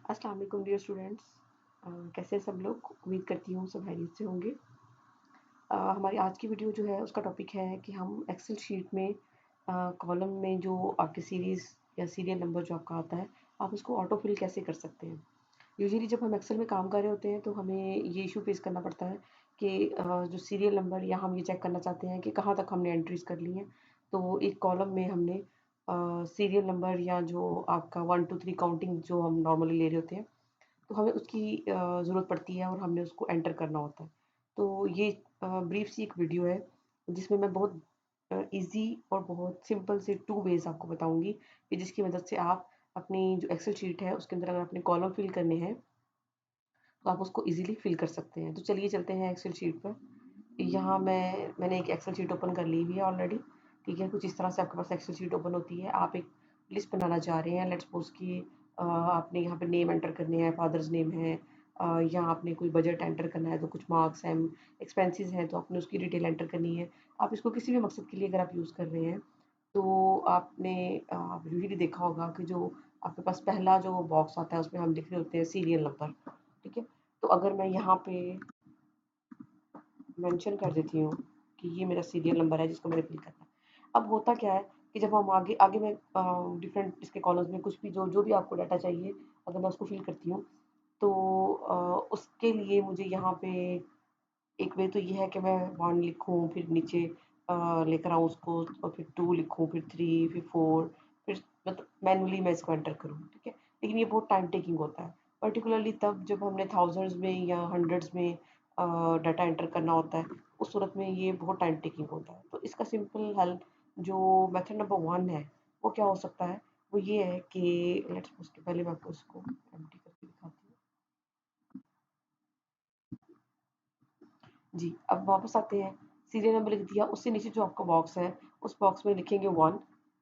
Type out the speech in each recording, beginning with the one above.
अस्सलाम वालेकुम dear students. कैसे हैं सब लोग? उम्मीद करती हूँ सब खैरियत से होंगे। हमारी आज की वीडियो जो है उसका टॉपिक है कि हम एक्सेल शीट में कॉलम में जो आपकी सीरीज़ या सीरियल नंबर जो आपका आता है, आप उसको ऑटो फिल कैसे कर सकते हैं। यूजुअली जब हम एक्सेल में काम कर रहे होते हैं तो हमें ये इशू फेस करना पड़ता है कि जो सीरियल नंबर या हम ये चेक करना चाहते हैं कि कहाँ तक हमने एंट्रीज कर ली हैं। तो एक कॉलम में हमने सीरियल नंबर या जो आपका 1 2 3 काउंटिंग जो हम नॉर्मली ले रहे होते हैं, तो हमें उसकी ज़रूरत पड़ती है और हमने उसको एंटर करना होता है। तो ये ब्रीफ सी एक वीडियो है जिसमें मैं बहुत ईज़ी और बहुत सिंपल से 2 वेज़ आपको बताऊँगी कि जिसकी मदद से आप अपनी जो एक्सेल शीट है उसके अंदर अगर अपने कॉलम फिल करने हैं तो आप उसको ईज़िली फिल कर सकते हैं। तो चलिए चलते हैं एक्सेल शीट पर। यहाँ मैंने एक एक्सेल शीट ओपन कर ली हुई है ऑलरेडी। ठीक है, कुछ इस तरह से आपके पास एक्सेल शीट ओपन होती है। आप एक लिस्ट बनाना चाह रहे हैं। लेट्स सपोज कि आपने यहाँ पे नेम एंटर करने हैं, फादर्स नेम है, या आपने कोई बजट एंटर करना है तो कुछ मार्क्स हैं, एक्सपेंसेस हैं तो आपने उसकी डिटेल एंटर करनी है। आप इसको किसी भी मकसद के लिए अगर आप यूज़ कर रहे हैं तो आपने आप यूजुअली देखा होगा कि जो आपके पास पहला जो बॉक्स आता है उसमें हम लिख रहे होते हैं सीरियल नंबर। ठीक है, तो अगर मैं यहाँ पे मेंशन कर देती हूँ कि ये मेरा सीरियल नंबर है जिसको मैंने फिल करना है। अब होता क्या है कि जब हम आगे आगे मैं डिफरेंट इसके कॉलम्स में कुछ भी जो भी आपको डाटा चाहिए, अगर मैं उसको फिल करती हूँ तो उसके लिए मुझे यहाँ पे एक वे तो ये है कि मैं 1 लिखूँ, फिर नीचे लेकर आऊँ उसको और फिर 2 लिखूँ, फिर 3, फिर 4, फिर मतलब मैनुअली मैं इसको एंटर करूँ, ठीक है? लेकिन ये बहुत टाइम टेकिंग होता है, पर्टिकुलरली तब जब हमने थाउज़ेंड्स में या हंड्रेड्स में डाटा एंटर करना होता है, उस सूरत में ये बहुत टाइम टेकिंग होता है। तो इसका सिंपल हल जो मेथड नंबर 1 है, वो क्या हो सकता है? वो ये है कि लेट्स उसके पहले मैं आपको इसको एम्प्टी करके दिखाती हूँ। जी, अब वापस आते हैं। सीरियल नंबर लिख दिया, उससे नीचे जो आपका बॉक्स है, उस बॉक्स में लिखेंगे 1,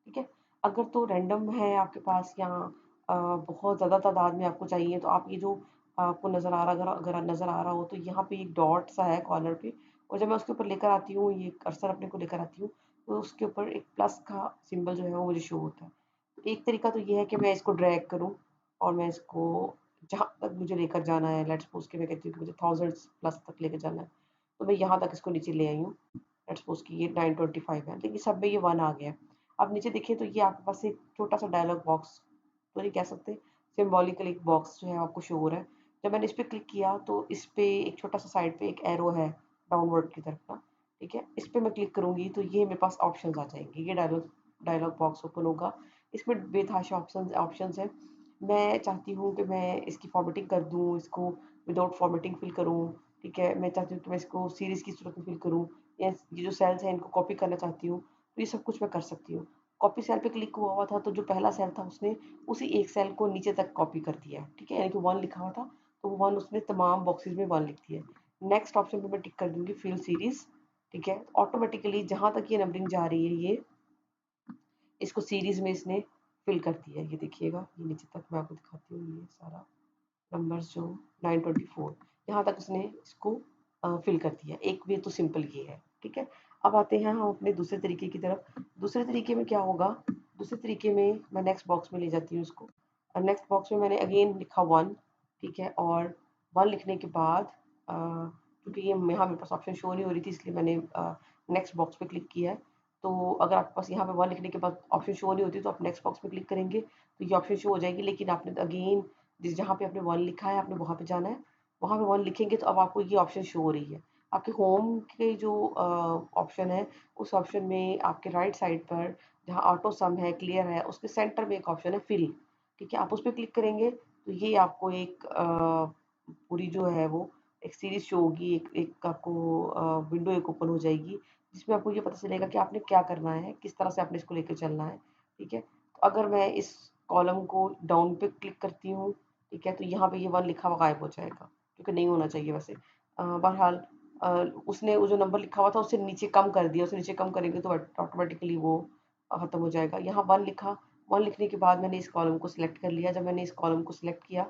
ठीक है? अगर तो रैंडम है आपके पास या बहुत ज़्यादा तादाद में आपको चाहिए, तो आप ये जो आपको नज़र आ रहा अगर अगर नज़र आ रहा हो, तो यहाँ पे एक डॉट सा है कॉर्नर पे और जब मैं उसके ऊपर लेकर आती हूँ, ये कर्सर अपने को लेकर आती हूँ, तो उसके ऊपर एक प्लस का सिंबल जो है वो मुझे शो होता है। तो एक तरीका तो ये है कि मैं इसको ड्रैग करूँ और मैं इसको जहाँ तक मुझे लेकर जाना है, लेट्स सपोज़ कि मैं कहती हूँ कि मुझे थाउज़ेंड्स प्लस तक लेके जाना है। तो मैं यहाँ तक इसको नीचे ले आई हूँ। लेट्स सपोज कि ये 925 है, लेकिन सब में ये 1 आ गया है। अब नीचे देखिए तो ये आपके पास एक छोटा सा डायलॉग बॉक्स तो नहीं कह सकते, सिंबॉलिकल एक बॉक्स जो है आपको शो हो रहा है। जब मैंने इस पे क्लिक किया तो इस पे एक छोटा सा साइड पे एक एरो है डाउनवर्ड की तरफ का, ठीक है? इस पे मैं क्लिक करूँगी तो ये मेरे पास ऑप्शंस आ जाएंगे। ये डायलॉग डायलॉग बॉक्स ओपन होगा। इसमें बेतहाशा ऑप्शंस हैं। मैं चाहती हूँ कि मैं इसकी फॉर्मेटिंग कर दूँ, इसको विदाउट फॉर्मेटिंग फिल करूँ, ठीक है? मैं चाहती हूँ कि मैं इसको सीरीज़ की सूरत में फिल करूँ या ये जो सेल्स हैं इनको कॉपी करना चाहती हूँ, तो ये सब कुछ मैं कर सकती हूँ। कॉपी सेल पे क्लिक हुआ था तो जो पहला सेल था उसने उसी एक सेल को नीचे तक कॉपी कर दिया, ठीक है? यानी कि 1 लिखा हुआ था तो वो 1 उसने तमाम बॉक्सेस में 1 लिख दिया। नेक्स्ट ऑप्शन पे मैं टिक कर दूँगी फिल सीरीज़, ठीक है? ऑटोमेटिकली जहाँ तक ये नंबरिंग जा रही है ये इसको सीरीज़ में इसने फिल कर दिया है। ये देखिएगा, ये नीचे तक मैं आपको दिखाती हूँ ये सारा नंबर्स जो 924 यहाँ तक उसने इसको फिल कर दिया। एक वे तो सिंपल ये है, ठीक है? अब आते हैं हम अपने दूसरे तरीके की तरफ। दूसरे तरीके में क्या होगा? दूसरे तरीके में मैं नेक्स्ट बॉक्स में ले जाती हूँ इसको और नेक्स्ट बॉक्स में मैंने अगेन लिखा 1, ठीक है? और 1 लिखने के बाद क्योंकि ये यहाँ मेरे पास ऑप्शन शो नहीं हो रही थी इसलिए मैंने नेक्स्ट बॉक्स पे क्लिक किया है। तो अगर आपके पास यहाँ पे 1 लिखने के बाद ऑप्शन शो नहीं होती तो आप नेक्स्ट बॉक्स पे क्लिक करेंगे तो ये ऑप्शन शो हो जाएगी, लेकिन आपने अगेन जहाँ पे आपने 1 लिखा है आपने वहाँ पे जाना है। वहाँ पे 1 लिखेंगे तो अब आपको ये ऑप्शन शो हो रही है। आपके होम के जो ऑप्शन है उस ऑप्शन में आपके राइट साइड पर जहाँ ऑटो सम है, क्लियर है, उसके सेंटर में एक ऑप्शन है फिल, ठीक है? आप उस पे क्लिक करेंगे तो ये आपको एक पूरी जो है वो एक सीरीज़ शो होगी, एक एक आपको विंडो एक ओपन हो जाएगी, जिसमें आपको ये पता चलेगा कि आपने क्या करना है, किस तरह से आपने इसको लेके चलना है, ठीक है? तो अगर मैं इस कॉलम को डाउन पे क्लिक करती हूँ, ठीक है? तो यहाँ पे ये 1 लिखा हुआ गायब हो जाएगा, क्योंकि नहीं होना चाहिए वैसे। बहरहाल उसने वो जो नंबर लिखा हुआ था उससे नीचे कम कर दिया, उससे नीचे कम करेंगे तो ऑटोमेटिकली वो खत्म हो जाएगा। यहाँ 1 लिखा, 1 लिखने के बाद मैंने इस कॉलम को सिलेक्ट कर लिया। जब मैंने इस कॉलम को सिलेक्ट किया,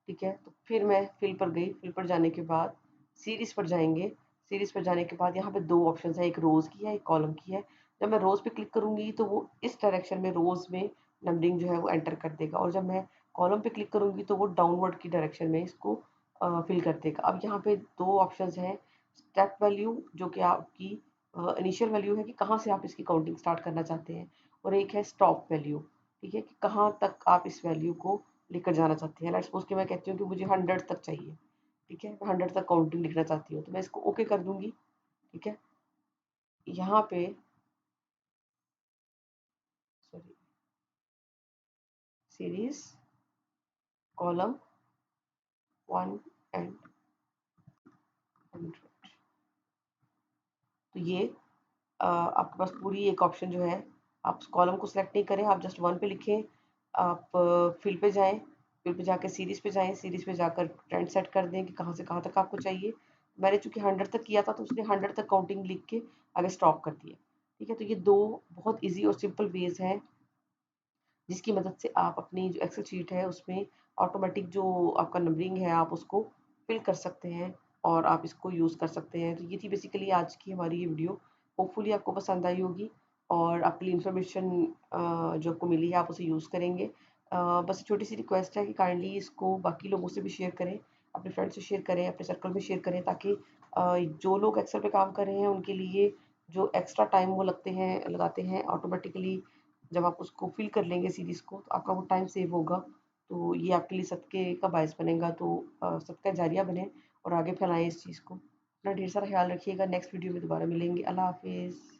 ठीक है? तो फिर मैं फिल पर गई, फिल पर जाने के बाद सीरीज़ पर जाएँगे। सीरीज़ पर जाने के बाद यहाँ पे 2 ऑप्शंस हैं, एक रोज़ की है, एक कॉलम की है। जब मैं रोज़ पे क्लिक करूँगी तो वो इस डायरेक्शन में रोज़ में नंबरिंग जो है वो एंटर कर देगा और जब मैं कॉलम पे क्लिक करूँगी तो वो डाउनवर्ड की डायरेक्शन में इसको फिल कर देगा। अब यहाँ पे दो ऑप्शंस हैं, स्टेप वैल्यू जो कि आपकी इनिशियल वैल्यू है कि कहाँ से आप इसकी काउंटिंग स्टार्ट करना चाहते हैं, और एक है स्टॉप वैल्यू, ठीक है, कि कहाँ तक आप इस वैल्यू को लेकर जाना चाहते हैं। लेट्स सपोज कि मैं कहती हूँ कि मुझे 100 तक चाहिए, ठीक है, मैं 100 तक काउंटिंग लिखना चाहती हूँ, तो मैं इसको ओके कर दूंगी। ठीक है, यहाँ पे सॉरी, सीरीज कॉलम 1 एंड 100, तो ये आपके पास पूरी एक ऑप्शन जो है, आप कॉलम को सिलेक्ट नहीं करें, आप जस्ट 1 पे लिखें, आप फिल पे जाएं, फिल पे जाकर सीरीज पे जाएं, सीरीज पे जाकर ट्रेंड सेट कर दें कि कहाँ से कहाँ तक आपको चाहिए। मैंने चूंकि 100 तक किया था तो उसने 100 तक काउंटिंग लिख के आगे स्टॉप कर दिया। ठीक है, तो ये दो बहुत इजी और सिंपल वेज हैं जिसकी मदद से आप अपनी जो एक्सेल शीट है उसमें ऑटोमेटिक जो आपका नंबरिंग है आप उसको फिल कर सकते हैं और आप इसको यूज़ कर सकते हैं। तो ये थी बेसिकली आज की हमारी ये वीडियो। होपफुली आपको पसंद आई होगी और आपके लिए इन्फॉर्मेशन जो आपको मिली है आप उसे यूज़ करेंगे। बस छोटी सी रिक्वेस्ट है कि काइंडली इसको बाकी लोगों से भी शेयर करें, अपने फ्रेंड्स से शेयर करें, अपने सर्कल में शेयर करें, ताकि जो लोग एक्सेल पे काम कर रहे हैं उनके लिए जो एक्स्ट्रा टाइम वो लगाते हैं ऑटोमेटिकली जब आप उसको फिल कर लेंगे सीरीज़ को तो आपका वो टाइम सेव होगा। तो ये आपके लिए सदक़े का बायस बनेगा, तो सदका जारिया बने और आगे फैलाएँ इस चीज़ को। अपना ढेर सारा ख़्याल रखिएगा। नेक्स्ट वीडियो में दोबारा मिलेंगे। अल्लाह हाफ़िज़।